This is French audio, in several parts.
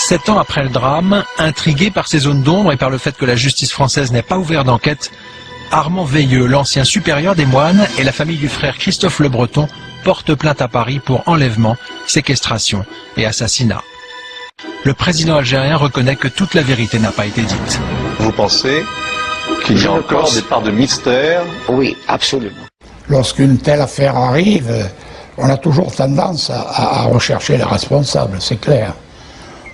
7 ans après le drame, intrigué par ces zones d'ombre et par le fait que la justice française n'ait pas ouvert d'enquête, Armand Veilleux, l'ancien supérieur des moines, et la famille du frère Christophe Le Breton portent plainte à Paris pour enlèvement, séquestration et assassinat. Le président algérien reconnaît que toute la vérité n'a pas été dite. Vous pensez qu'il y a encore des parts de mystère? Oui, absolument. Lorsqu'une telle affaire arrive, on a toujours tendance à rechercher les responsables, c'est clair.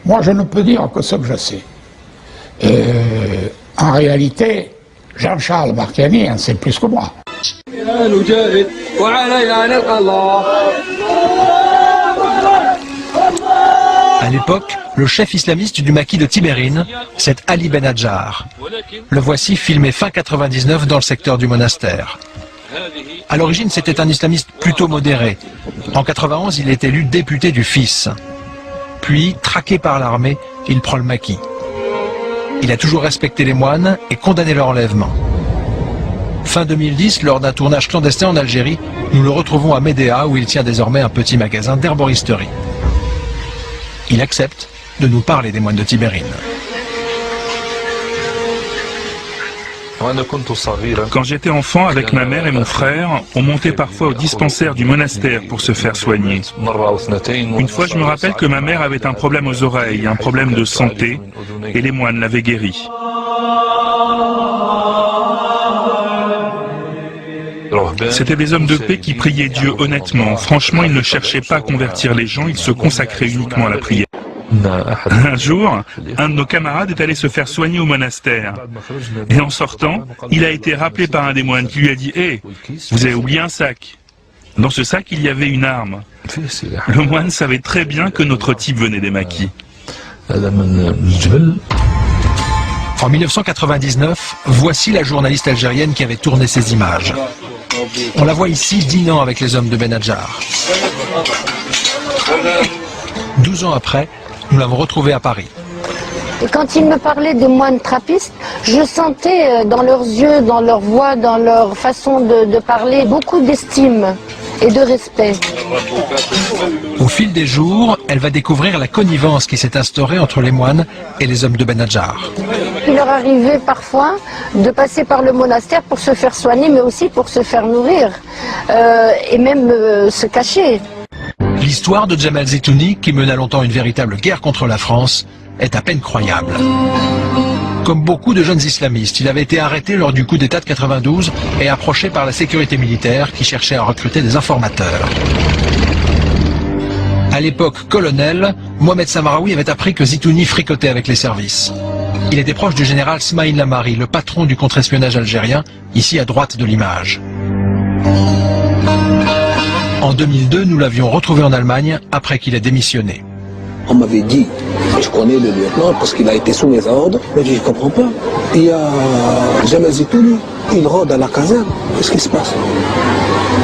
Moi, je ne peux dire que ce que je sais. En réalité, Jean-Charles Barkhane en sait plus que moi. À l'époque, le chef islamiste du maquis de Tibérine, c'est Ali Benadjar. Le voici filmé fin 99 dans le secteur du monastère. À l'origine, c'était un islamiste plutôt modéré. En 91, il est élu député du Fils. Puis, traqué par l'armée, il prend le maquis. Il a toujours respecté les moines et condamné leur enlèvement. Fin 2010, lors d'un tournage clandestin en Algérie, nous le retrouvons à Médéa où il tient désormais un petit magasin d'herboristerie. Il accepte de nous parler des moines de Tibérine. Quand j'étais enfant, avec ma mère et mon frère, on montait parfois au dispensaire du monastère pour se faire soigner. Une fois, je me rappelle que ma mère avait un problème aux oreilles, un problème de santé, et les moines l'avaient guérie. C'étaient des hommes de paix qui priaient Dieu honnêtement. Franchement, ils ne cherchaient pas à convertir les gens, ils se consacraient uniquement à la prière. Un jour, un de nos camarades est allé se faire soigner au monastère. Et en sortant, il a été rappelé par un des moines qui lui a dit « Hé, vous avez oublié un sac ». Dans ce sac, il y avait une arme. Le moine savait très bien que notre type venait des maquis. En 1999, voici la journaliste algérienne qui avait tourné ces images. On la voit ici dînant avec les hommes de Benadjar. 12 ans après, nous l'avons retrouvée à Paris. Et quand ils me parlaient de moines trappistes, je sentais dans leurs yeux, dans leur voix, dans leur façon de parler, beaucoup d'estime et de respect. Au fil des jours, elle va découvrir la connivence qui s'est instaurée entre les moines et les hommes de Benadjar. Il leur arrivait parfois de passer par le monastère pour se faire soigner, mais aussi pour se faire nourrir et même se cacher. L'histoire de Djemal Zitouni, qui mena longtemps une véritable guerre contre la France, est à peine croyable. Comme beaucoup de jeunes islamistes, il avait été arrêté lors du coup d'État de 92 et approché par la sécurité militaire qui cherchait à recruter des informateurs. À l'époque colonel, Mohamed Samaraoui avait appris que Zitouni fricotait avec les services. Il était proche du général Smaïn Lamari, le patron du contre-espionnage algérien, ici à droite de l'image. En 2002, nous l'avions retrouvé en Allemagne après qu'il ait démissionné. On m'avait dit, je connais le lieutenant parce qu'il a été sous mes ordres. Mais je ne comprends pas. Il y a Djemal Zitouni, il rôde à la caserne. Qu'est-ce qui se passe?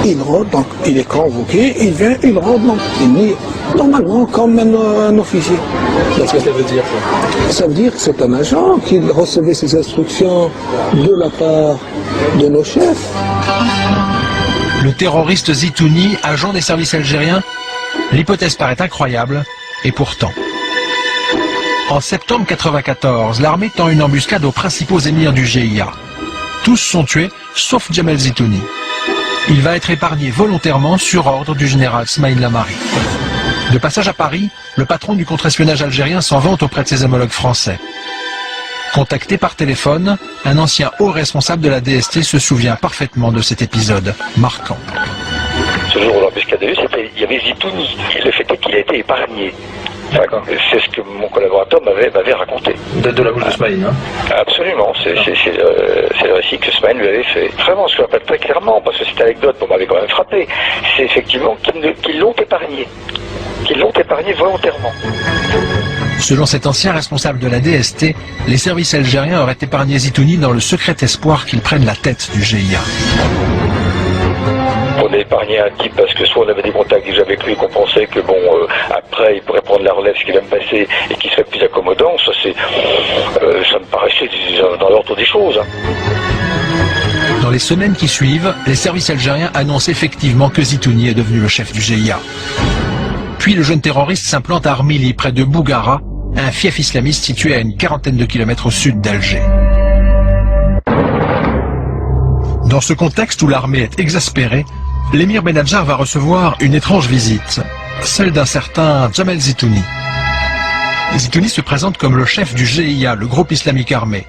Il rôde, donc il est convoqué, il vient, il rôde, donc il est normalement comme un officier. Qu'est-ce que ça veut dire? Ça veut dire que c'est un agent qui recevait ses instructions de la part de nos chefs. Le terroriste Zitouni, agent des services algériens? L'hypothèse paraît incroyable, et pourtant. En septembre 1994, l'armée tend une embuscade aux principaux émirs du GIA. Tous sont tués, sauf Djemal Zitouni. Il va être épargné volontairement sur ordre du général Smaïn Lamari. De passage à Paris, le patron du contre-espionnage algérien s'en vante auprès de ses homologues français. Contacté par téléphone, un ancien haut responsable de la DST se souvient parfaitement de cet épisode marquant. Ce jour où l'embuscade a eu, il y avait Zitouni. Le fait est qu'il a été épargné. C'est ce que mon collaborateur m'avait raconté. De la bouche de Smaïn, hein? Absolument, c'est le récit que Smaïn lui avait fait. Vraiment, je me rappelle très clairement, parce que cette anecdote m'avait quand même frappé, c'est effectivement qu'ils l'ont épargné. Qu'ils l'ont épargné volontairement. Selon cet ancien responsable de la DST, les services algériens auraient épargné Zitouni dans le secret espoir qu'il prenne la tête du GIA. On a épargné un type parce que soit on avait des contacts déjà avec lui, qu'on pensait que bon, après il pourrait prendre la relève, ce qui va me passer, et qu'il serait plus accommodant, ça me paraissait dans l'ordre des choses. Dans les semaines qui suivent, les services algériens annoncent effectivement que Zitouni est devenu le chef du GIA. Puis le jeune terroriste s'implante à Armili, près de Bougara, un fief islamiste situé à une quarantaine de kilomètres au sud d'Alger. Dans ce contexte où l'armée est exaspérée, l'émir Benadjar va recevoir une étrange visite, celle d'un certain Jamal Zitouni. Zitouni se présente comme le chef du GIA, le groupe islamique armé.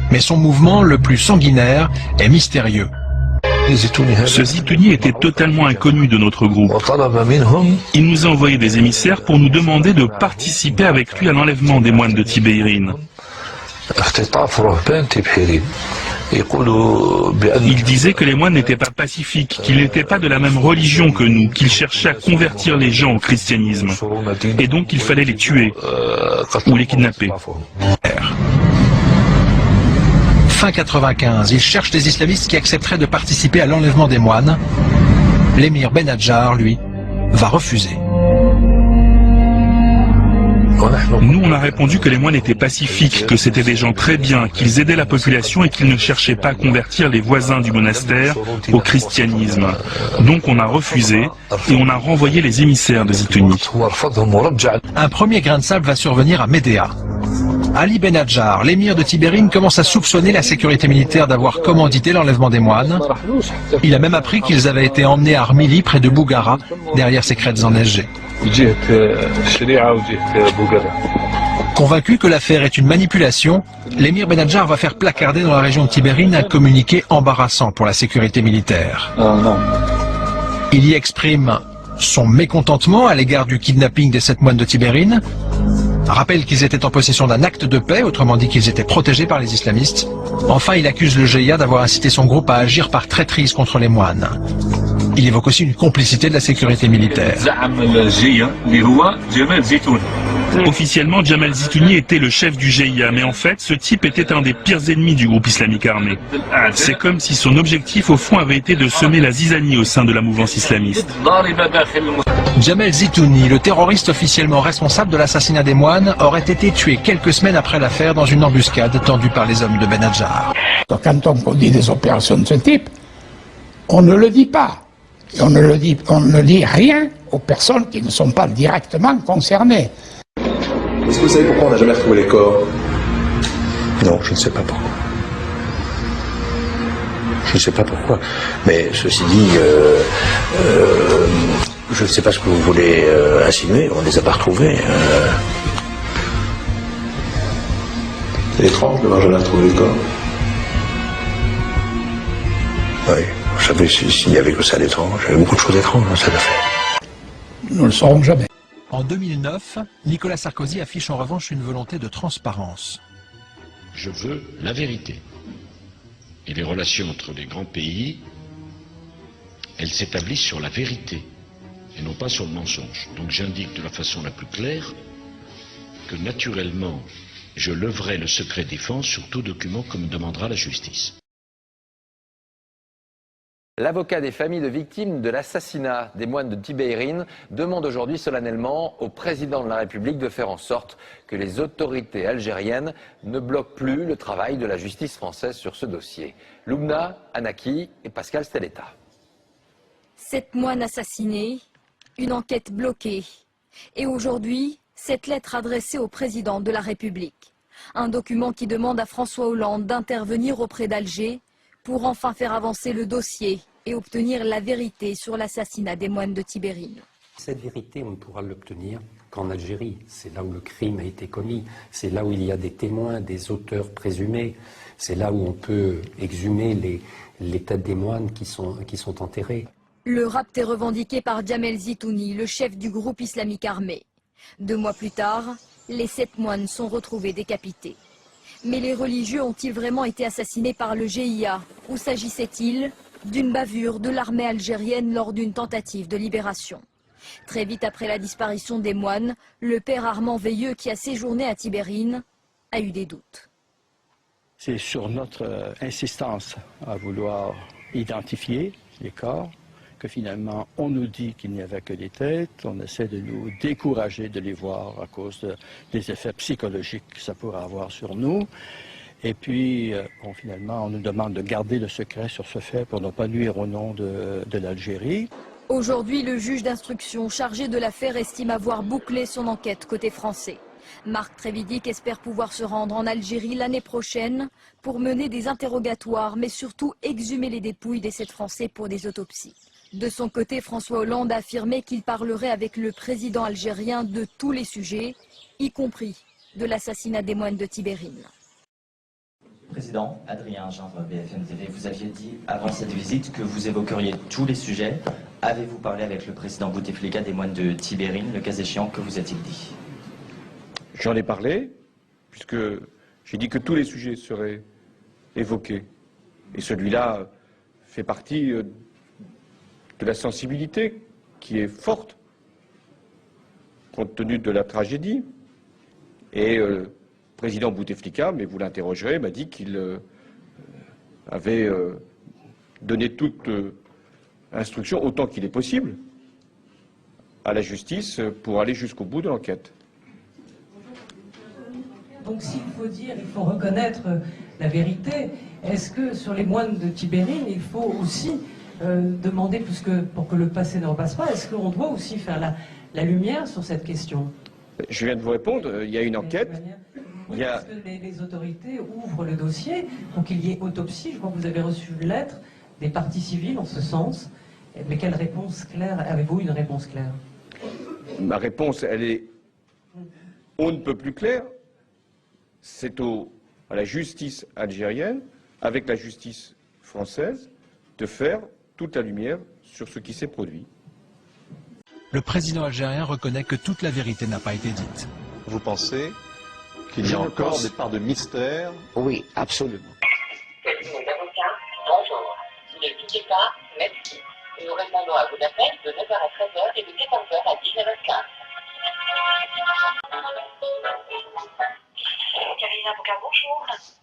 Mais son mouvement le plus sanguinaire est mystérieux. Ce Zitouni était totalement inconnu de notre groupe. Il nous a envoyé des émissaires pour nous demander de participer avec lui à l'enlèvement des moines de Tibérine. Il disait que les moines n'étaient pas pacifiques, qu'ils n'étaient pas de la même religion que nous, qu'ils cherchaient à convertir les gens au christianisme. Et donc il fallait les tuer ou les kidnapper. Fin 95, il cherche des islamistes qui accepteraient de participer à l'enlèvement des moines. L'émir Benadjar, lui, va refuser. Nous, on a répondu que les moines étaient pacifiques, que c'était des gens très bien, qu'ils aidaient la population et qu'ils ne cherchaient pas à convertir les voisins du monastère au christianisme. Donc on a refusé et on a renvoyé les émissaires de Zitouni. Un premier grain de sable va survenir à Médéa. Ali Benadjar, l'émir de Tibérine, commence à soupçonner la sécurité militaire d'avoir commandité l'enlèvement des moines. Il a même appris qu'ils avaient été emmenés à Armili, près de Bougara, derrière ces crêtes enneigées. Convaincu que l'affaire est une manipulation, l'émir Benadjar va faire placarder dans la région de Tibérine un communiqué embarrassant pour la sécurité militaire. Il y exprime son mécontentement à l'égard du kidnapping des 7 moines de Tibérine, rappelle qu'ils étaient en possession d'un acte de paix, autrement dit qu'ils étaient protégés par les islamistes. Enfin, il accuse le GIA d'avoir incité son groupe à agir par traîtrise contre les moines. Il évoque aussi une complicité de la sécurité militaire. Officiellement, Jamal Zitouni était le chef du GIA, mais en fait, ce type était un des pires ennemis du groupe islamique armé. C'est comme si son objectif, au fond, avait été de semer la zizanie au sein de la mouvance islamiste. Jamal Zitouni, le terroriste officiellement responsable de l'assassinat des moines, aurait été tué quelques semaines après l'affaire dans une embuscade tendue par les hommes de Benadjar. Quand on conduit des opérations de ce type, on ne le dit pas. Et on ne dit rien aux personnes qui ne sont pas directement concernées. Est-ce que vous savez pourquoi on n'a jamais retrouvé les corps? Non, je ne sais pas pourquoi. Je ne sais pas pourquoi. Mais ceci dit, je ne sais pas ce que vous voulez insinuer, on ne les a pas retrouvés. C'est étrange de n'avoir jamais retrouvé les corps. Oui, vous savez, s'il n'y avait que ça d'étrange, il y avait beaucoup de choses étranges dans cette affaire. Nous ne le saurons jamais. En 2009, Nicolas Sarkozy affiche en revanche une volonté de transparence. Je veux la vérité. Et les relations entre les grands pays, elles s'établissent sur la vérité et non pas sur le mensonge. Donc j'indique de la façon la plus claire que naturellement, je leverai le secret défense sur tout document que me demandera la justice. L'avocat des familles de victimes de l'assassinat des moines de Tibérine demande aujourd'hui solennellement au président de la République de faire en sorte que les autorités algériennes ne bloquent plus le travail de la justice française sur ce dossier. Loubna, Anaki et Pascal Stelletta. 7 moines assassinés, une enquête bloquée. Et aujourd'hui, cette lettre adressée au président de la République. Un document qui demande à François Hollande d'intervenir auprès d'Alger pour enfin faire avancer le dossier et obtenir la vérité sur l'assassinat des moines de Tibérine. Cette vérité, on ne pourra l'obtenir qu'en Algérie. C'est là où le crime a été commis, c'est là où il y a des témoins, des auteurs présumés, c'est là où on peut exhumer les têtes des moines qui sont enterrés. Le rapt est revendiqué par Jamal Zitouni, le chef du groupe islamique armé. 2 mois plus tard, les 7 moines sont retrouvés décapités. Mais les religieux ont-ils vraiment été assassinés par le GIA? Ou s'agissait-il d'une bavure de l'armée algérienne lors d'une tentative de libération? Très vite après la disparition des moines, le père Armand Veilleux, qui a séjourné à Tibérine, a eu des doutes. C'est sur notre insistance à vouloir identifier les corps que finalement on nous dit qu'il n'y avait que des têtes, on essaie de nous décourager de les voir à cause des effets psychologiques que ça pourrait avoir sur nous. Et puis, finalement, on nous demande de garder le secret sur ce fait pour ne pas nuire au nom de l'Algérie. Aujourd'hui, le juge d'instruction chargé de l'affaire estime avoir bouclé son enquête côté français. Marc Trévidic espère pouvoir se rendre en Algérie l'année prochaine pour mener des interrogatoires, mais surtout exhumer les dépouilles des 7 Français pour des autopsies. De son côté, François Hollande a affirmé qu'il parlerait avec le président algérien de tous les sujets, y compris de l'assassinat des moines de Tibérine. Président, Adrien Gindre, BFM TV, vous aviez dit avant cette visite que vous évoqueriez tous les sujets. Avez-vous parlé avec le président Bouteflika des moines de Tibérine? Le cas échéant, que vous a-t-il dit? J'en ai parlé, puisque j'ai dit que tous les sujets seraient évoqués. Et celui-là fait partie de la sensibilité qui est forte, compte tenu de la tragédie. Et le président Bouteflika, mais vous l'interrogerez, m'a dit qu'il avait donné toute instruction, autant qu'il est possible, à la justice pour aller jusqu'au bout de l'enquête. Donc s'il faut dire, il faut reconnaître la vérité, est-ce que sur les moines de Tibérine, il faut aussi demander, puisque pour que le passé ne repasse pas, est-ce qu'on doit aussi faire la lumière sur cette question? Je viens de vous répondre, il y a une enquête. Oui, parce que les autorités ouvrent le dossier pour qu'il y ait autopsie. Je crois que vous avez reçu une lettre des parties civiles en ce sens. Mais quelle réponse claire? Avez-vous une réponse claire? Ma réponse, elle est on ne peut plus claire. C'est à la justice algérienne, avec la justice française, de faire toute la lumière sur ce qui s'est produit. Le président algérien reconnaît que toute la vérité n'a pas été dite. Vous pensez qu'il y a encore des parts de mystère? Oui, absolument. Bonjour. Ne quittez pas, merci. Nous répondons à vos appels de 9h à 13h et de 14h à 19h15. Cabinet avocat, bonjour.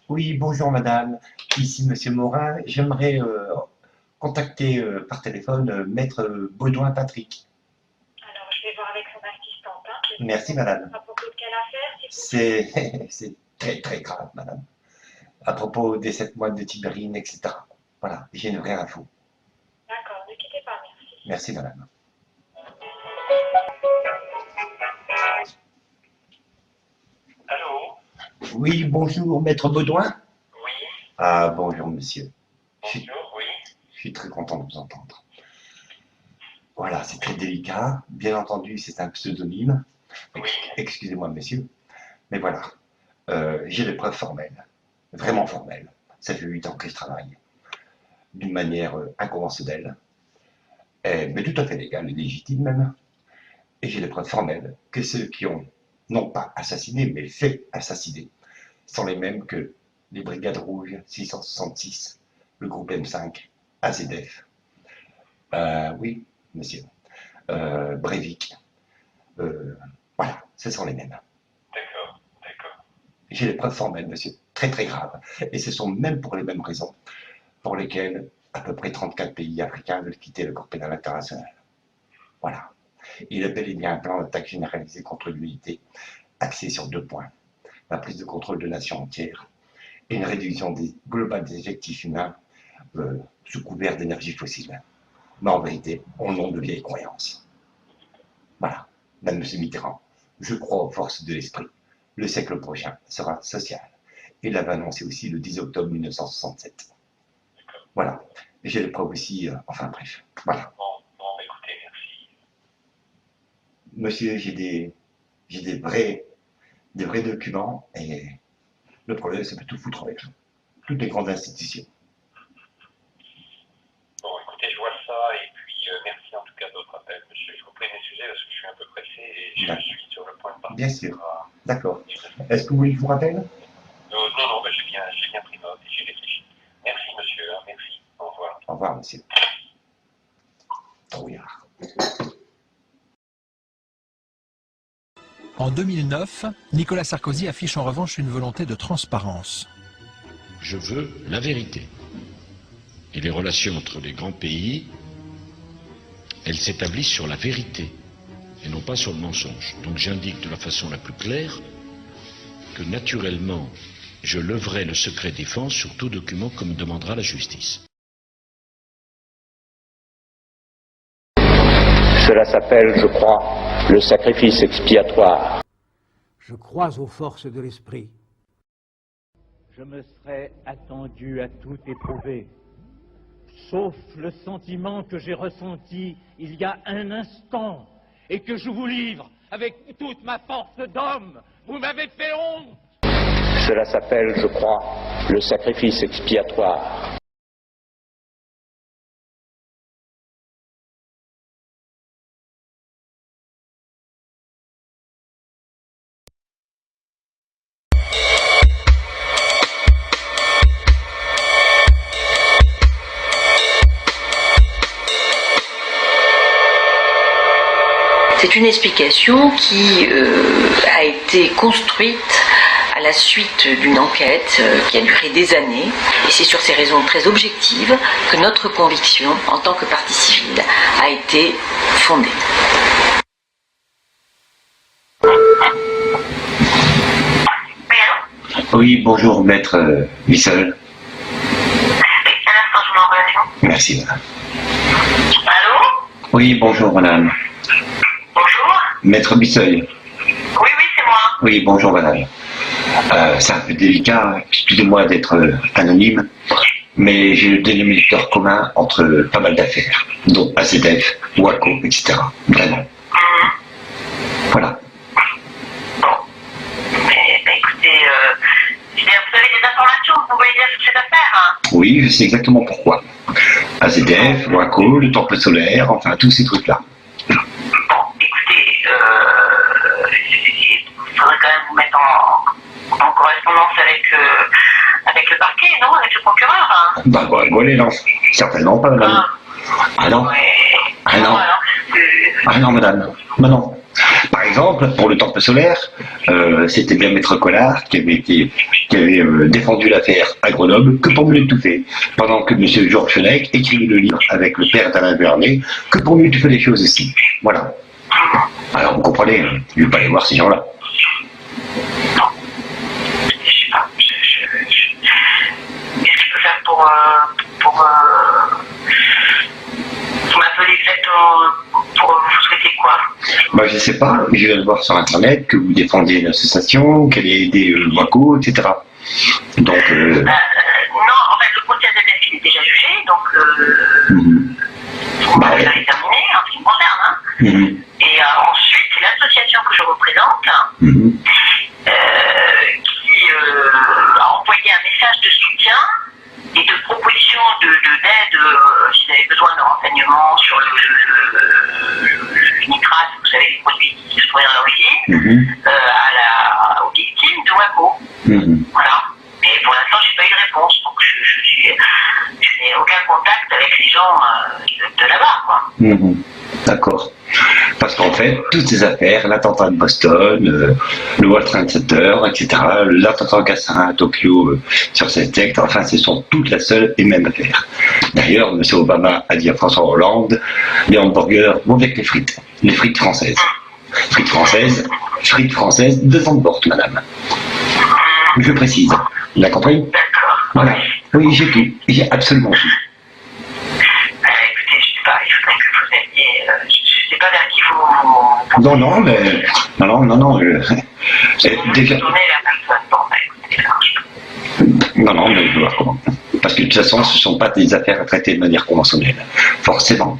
Oui, bonjour madame. Ici monsieur Morin. J'aimerais contacter par téléphone maître Baudouin Patrick. Alors, je vais voir avec son assistante. Merci madame. À propos de quelle affaire, s'il vous plaît? C'est très très grave madame. À propos des 7 moines de Tibérine, etc. Voilà, j'ai une vraie info. D'accord, ne quittez pas, merci. Merci madame. Allô? Oui, bonjour maître Baudouin. Oui. Ah, bonjour monsieur. Bonjour, oui. Je suis très content de vous entendre. Voilà, c'est très délicat. Bien entendu, c'est un pseudonyme. Excusez-moi, messieurs. Mais voilà, j'ai des preuves formelles. Vraiment formelles. Ça fait 8 ans que je travaille. D'une manière inconventionnelle. Mais tout à fait légale et légitime même. Et j'ai des preuves formelles que ceux qui ont, non pas assassiné, mais fait assassiner, sont les mêmes que les Brigades Rouges 666, le groupe M5, AZF. Oui, monsieur. Breivik. Voilà, ce sont les mêmes. D'accord, d'accord. J'ai les preuves formelles, monsieur, très très graves. Et ce sont même pour les mêmes raisons pour lesquelles à peu près 34 pays africains veulent quitter le corps pénal international. Voilà. Il a bel et bien un plan d'attaque généralisé contre l'unité, axé sur 2 points. La prise de contrôle de nations entières et une réduction globale des effectifs humains sous couvert d'énergie fossile. Mais en vérité, au nom de vieilles croyances. Voilà. Même M. Mitterrand, je crois aux forces de l'esprit. Le siècle prochain sera social. Il l'avait annoncé aussi le 10 octobre 1967. Voilà. Et j'ai les preuves aussi, enfin bref. Voilà. Bon, écoutez, merci. Monsieur, j'ai des vrais documents et le problème, c'est de tout foutre avec toutes les grandes institutions. Bon, écoutez, je vois ça et puis merci en tout cas de votre appel, monsieur. Je vous prie m'excuser parce que je suis un peu pressé et je suis sur le point de partir. Bien sûr. D'accord. Est-ce que vous voulez que je vous rappelle? Non, ben, j'ai bien pris note et j'ai réfléchi. Merci, monsieur. Merci. Au revoir. Au revoir, monsieur. Trouillard. En 2009, Nicolas Sarkozy affiche en revanche une volonté de transparence. Je veux la vérité. Et les relations entre les grands pays, elles s'établissent sur la vérité et non pas sur le mensonge. Donc j'indique de la façon la plus claire que naturellement, je leverai le secret défense sur tout document que me demandera la justice. Cela s'appelle, je crois, le sacrifice expiatoire. Je crois aux forces de l'esprit. Je me serais attendu à tout éprouver, sauf le sentiment que j'ai ressenti il y a un instant et que je vous livre avec toute ma force d'homme. Vous m'avez fait honte. Cela s'appelle, je crois, le sacrifice expiatoire. C'est une explication qui a été construite à la suite d'une enquête qui a duré des années. Et c'est sur ces raisons très objectives que notre conviction, en tant que partie civile, a été fondée. Oui, bonjour, maître Bissol. Merci, madame. Allô? Oui, bonjour, madame. Bonjour? Maître Bisseuil. Oui, c'est moi. Oui, bonjour, madame. C'est un peu délicat, excusez-moi d'être anonyme, mais j'ai le dénominateur commun entre pas mal d'affaires, dont AZF, Waco, etc. Vraiment. Voilà. Écoutez, vous avez des informations, vous pouvez dire sur cette affaire, hein? Oui, je sais exactement pourquoi. AZF, Waco, le temple solaire, enfin tous ces trucs-là. Il faudrait quand même vous mettre en correspondance avec le parquet, non? Avec le procureur, hein? Bah, rigolez, non. Certainement pas, madame. Ah non. Ah non. Ah non, madame. Bah non. Par exemple, pour le temple solaire, c'était bien Maître Collard qui avait défendu l'affaire à Grenoble que pour mieux étouffer, pendant que M. Georges Fenech écrivait le livre avec le père d'Alain Vernet que pour mieux étouffer les choses aussi. Voilà. Alors vous comprenez, je ne vais pas aller voir ces gens-là. Qu'est-ce que je peux faire pour m'appeler exactement, pour vous souhaiter quoi? Bah, je sais pas, je viens de voir sur internet que vous défendez une association, qu'elle a aidé Waco, etc. Donc, non, en fait, le procès AZF est déjà jugé, donc bah, ouais. ça est terminé en ce qui me concerne. Hein. Et ensuite, c'est l'association que je représente qui a envoyé un message de soutien et de proposition d'aide s'ils avaient besoin de renseignements sur le nitrate, vous savez, les produits qui se trouvent dans l'origine, aux victimes de Waco. Voilà. Et pour l'instant, je n'ai pas eu de réponse, donc je n'ai aucun contact avec les gens de là-bas, quoi. D'accord. Parce qu'en fait, toutes ces affaires, l'attentat de Boston, le World Trade Center, etc., l'attentat au Cassin à Tokyo sur cette secte, enfin, ce sont toutes la seule et même affaire. D'ailleurs, M. Obama a dit à François Hollande, les hamburgers vont avec les frites françaises. Frites françaises de Zandvoort, madame. Je précise. Vous avez compris? Voilà. Oui, j'ai tout. J'ai absolument tout. Écoutez, je sais pas, il faudrait que vous alliez... je sais pas vers qui vous... Non, mais... Non, déjà... Non, mais je vais voir comment. Parce que de toute façon, ce ne sont pas des affaires à traiter de manière conventionnelle. Forcément.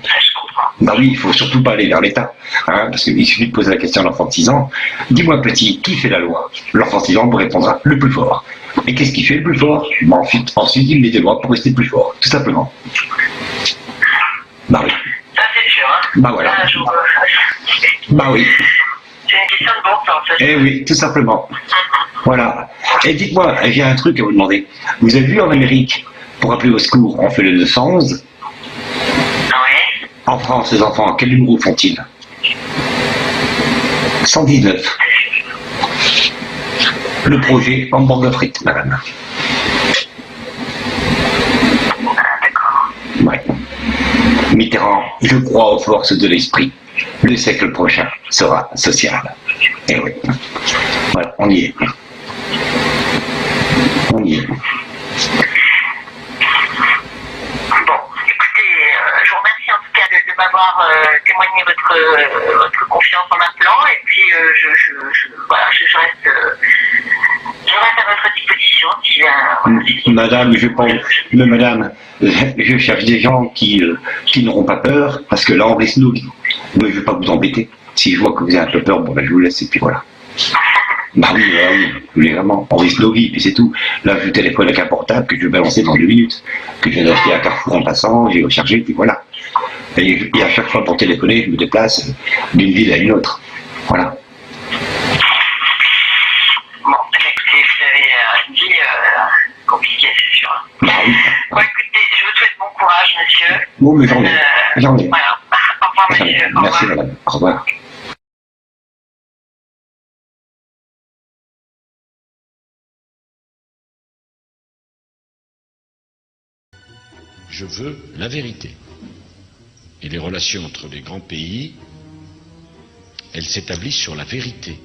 Bah oui, il faut surtout pas aller vers l'État. Hein, parce qu'il suffit de poser la question à l'enfant de 6 ans. Dis-moi petit, qui fait la loi? L'enfant de 6 ans vous répondra le plus fort. Et qu'est-ce qui fait le plus fort? Bah, ensuite, il met des lois pour rester le plus fort. Tout simplement. Bah oui. Ça c'est sûr, hein? Bah voilà. Bah oui. C'est une question de bon sens. Eh oui, tout simplement. Voilà. Et dites-moi, j'ai un truc à vous demander. Vous avez vu en Amérique, pour appeler au secours, on fait le 911. En France, les enfants, quel numéro font-ils? 119. Le projet hamburger frites, madame. Ouais. Mitterrand, je crois aux forces de l'esprit. Le siècle prochain sera social. Eh oui. Voilà, on y est. On y est. Bon, écoutez, je vous remercie en tout cas de m'avoir témoigné témoigner votre confiance en m'appelant et puis je reste à votre disposition. Madame, je cherche des gens qui n'auront pas peur, parce que là on risque nous. Mais je ne vais pas vous embêter. Si je vois que vous avez un peu peur, bon ben je vous laisse et puis voilà. Bah oui, vraiment, on risque nos vies, puis c'est tout. Là, je téléphone avec un portable que je vais balancer dans 2 minutes, que je viens d'acheter à Carrefour en passant, j'ai rechargé, puis voilà. Et à chaque fois pour téléphoner, je me déplace d'une ville à une autre. Voilà. Bon, écoutez, vous avez une vie compliquée, c'est sûr. Bah oui. Bon, écoutez, je vous souhaite bon courage, monsieur. Bon, mais j'en ai. Voilà. Au revoir, monsieur. Au Merci, revoir. madame. Au revoir. Je veux la vérité. Et les relations entre les grands pays, elles s'établissent sur la vérité.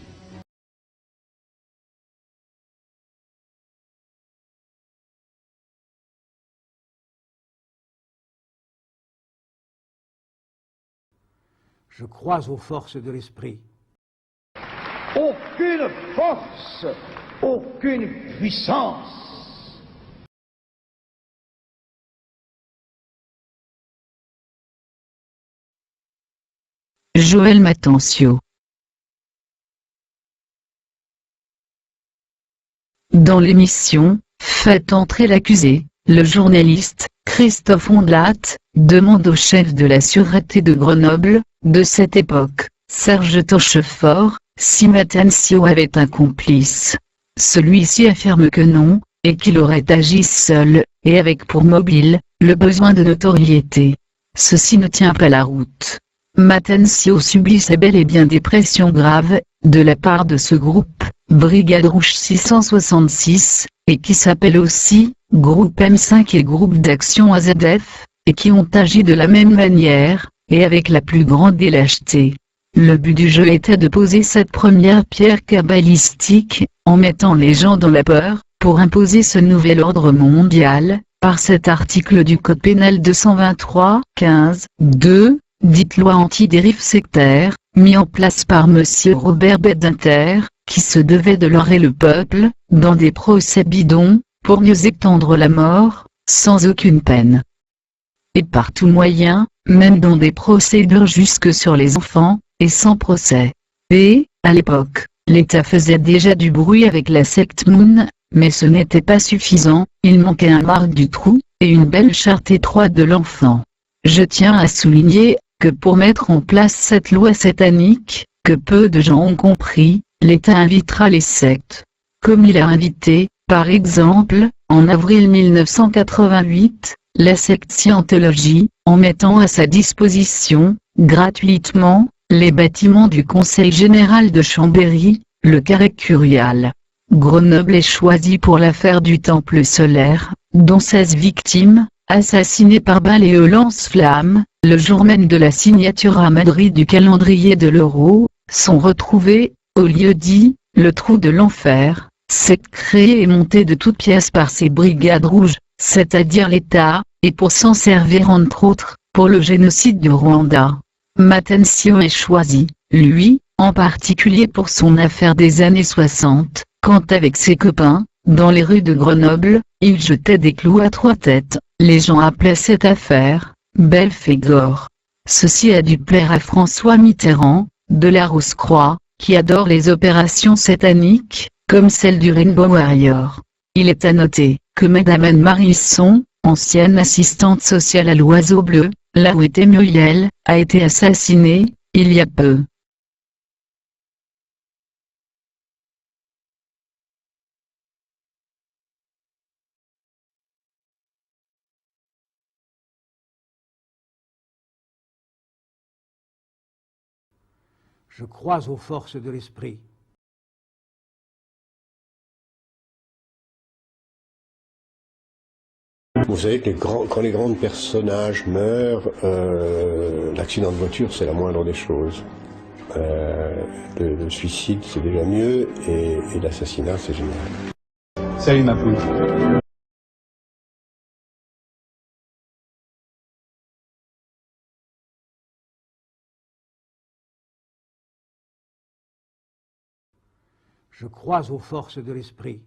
Je crois aux forces de l'esprit. Aucune force, aucune puissance Joël Matancio. Dans l'émission « Faites entrer l'accusé », le journaliste, Christophe Ondelat, demande au chef de la sûreté de Grenoble, de cette époque, Serge Tochefort, si Matancio avait un complice. Celui-ci affirme que non, et qu'il aurait agi seul, et avec pour mobile, le besoin de notoriété. Ceci ne tient pas la route. Matancio subissait bel et bien des pressions graves, de la part de ce groupe, Brigade Rouge 666, et qui s'appelle aussi, Groupe M5 et Groupe d'Action AZF, et qui ont agi de la même manière, et avec la plus grande des lâchetés. Le but du jeu était de poser cette première pierre kabbalistique, en mettant les gens dans la peur, pour imposer ce nouvel ordre mondial, par cet article du Code pénal 223-15-2, dite loi anti-dérive sectaire, mis en place par M. Robert Badinter, qui se devait de leurrer le peuple, dans des procès bidons, pour mieux étendre la mort, sans aucune peine. Et par tout moyen, même dans des procédures jusque sur les enfants, et sans procès. Et, à l'époque, l'État faisait déjà du bruit avec la secte Moon, mais ce n'était pas suffisant, il manquait un marque du trou, et une belle charte étroite de l'enfant. Je tiens à souligner, que pour mettre en place cette loi satanique, que peu de gens ont compris, l'État invitera les sectes. Comme il a invité, par exemple, en avril 1988, la secte Scientologie, en mettant à sa disposition, gratuitement, les bâtiments du Conseil général de Chambéry, le carré curial. Grenoble est choisi pour l'affaire du Temple solaire, dont 16 victimes, assassinées par balles et lance-flammes, le jour même de la signature à Madrid du calendrier de l'euro, sont retrouvées, au lieu dit, le trou de l'enfer, secte créée et montée de toutes pièces par ces brigades rouges, c'est-à-dire l'État, et pour s'en servir entre autres, pour le génocide du Rwanda. Matancio est choisi, lui, en particulier pour son affaire des années 60, quand avec ses copains, dans les rues de Grenoble, il jetait des clous à 3 têtes, les gens appelaient cette affaire Belphégor. Ceci a dû plaire à François Mitterrand, de la Rose-Croix, qui adore les opérations sataniques, comme celle du Rainbow Warrior. Il est à noter que Madame Anne Marisson, ancienne assistante sociale à l'Oiseau Bleu, là où était Muriel, a été assassinée, il y a peu. Je crois aux forces de l'esprit. Vous savez que quand les grands personnages meurent, l'accident de voiture c'est la moindre des choses. Le suicide c'est déjà mieux et l'assassinat c'est génial. Salut ma poule. Je crois aux forces de l'esprit.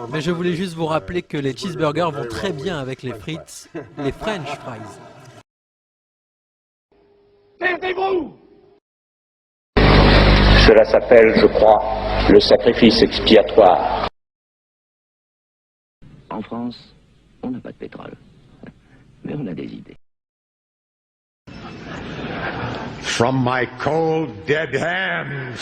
Mais je voulais juste vous rappeler que les cheeseburgers vont très bien avec les frites, les French fries. Perdez-vous! Cela s'appelle, je crois, le sacrifice expiatoire. En France, on n'a pas de pétrole, mais on a des idées. From my cold, dead hands.